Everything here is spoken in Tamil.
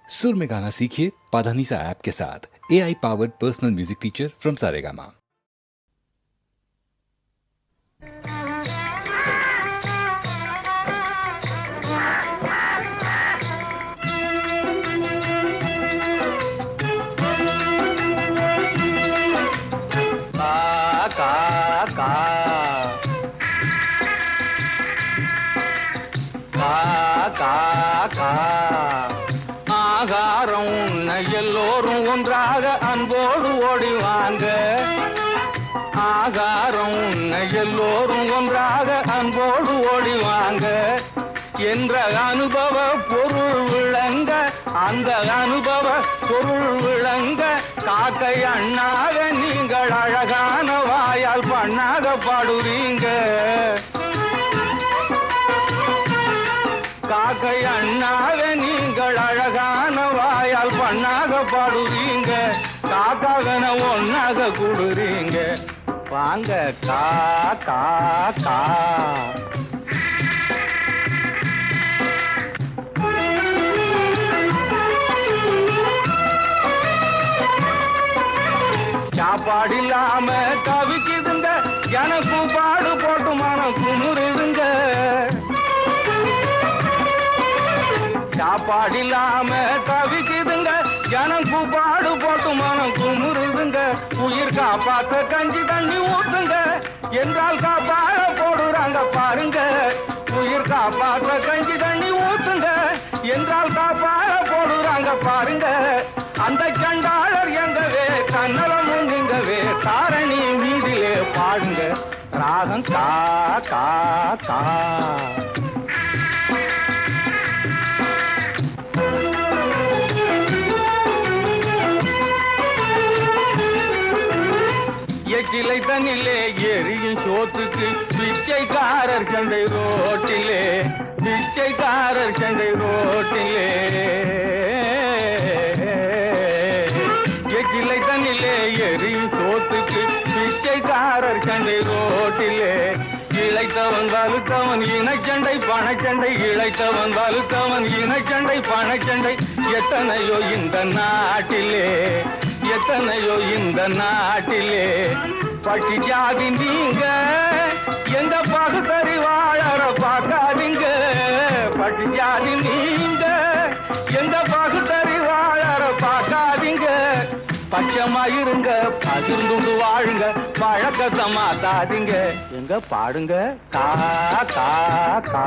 सुर में गाना सीखिए पाधानीसा ऐप के साथ। AI powered personal music teacher from Saregama. ஆகாரம் உண்ண எல்லோரும் ஒன்றாக அன்போடு ஓடிவாங்க. ஆகாரம் உண்ண எல்லோரும் ஒன்றாக அன்போடு ஓடிவாங்க என்ற அனுபவ பொருள் விளங்க, அந்த அனுபவ பொருள் விளங்க காக்கை அண்ணாக நீங்கள் அழகான வாயால் பண்ணாக பாடுவீங்க. காக்கை அண்ணாக நீங்கள் அழகான வாயால் பண்ணாக பாடுவீங்க. காக்காகன ஒன்னாக கூடுறீங்க. வாங்க கா கா கா. சாப்பாடு இல்லாம தவிக்குதுங்க, எனக்கும் பாடு போட்டு மனம் குமுறுதுங்க. சாப்பாடு இல்லாம தவிக்குதுங்க, எனக்கும் பாடு போட்டு மனம் குமுறுதுங்க. உயிர் காப்பாத்த கஞ்சி தண்ணி ஊத்துங்க என்றால் காப்பாட போடுறாங்க பாருங்க. உயிர் காப்பாற்ற கஞ்சி தண்ணி ஊத்துங்க என்றால் காப்பாட போடுறாங்க பாருங்க. அந்த சண்டாளர் எங்கவே கண்ணலமும் நீங்கவே தாரணி வீதியிலே பாடுங்க. ராகம் கா கா கா. எச்சிலை தண்ணிலே எரியும் சோத்துக்கு பிச்சைக்காரர் சண்டை ரோட்டிலே, பிச்சைக்காரர் சண்டை ரோட்டிலே. எச்சிலை தண்ணிலே எரியும் சோத்துக்கு பிச்சைக்காரர் சண்டை ரோட்டிலே. இழைத்தவன் வலுத்தவன் இனச்சண்டை பணச்சண்டை, இழைத்தவன் வலுத்தவன் இனச்சண்டை பணச்சண்டை. எத்தனையோ இந்த நாட்டிலே, எத்தனையோ இந்த நாட்டிலே. பட்டி ஜாதி நீங்க எந்த பகுத்தறிவாளர பார்க்காதீங்க. பட்டி ஜாதி நீங்க எந்த பகுத்தறிவாளர பார்க்காதீங்க. பச்சமாயிருங்க, பகிர்ந்து வாழுங்க, பழக்கத்தை மாத்தாதீங்க. எங்க பாடுங்க கா கா கா.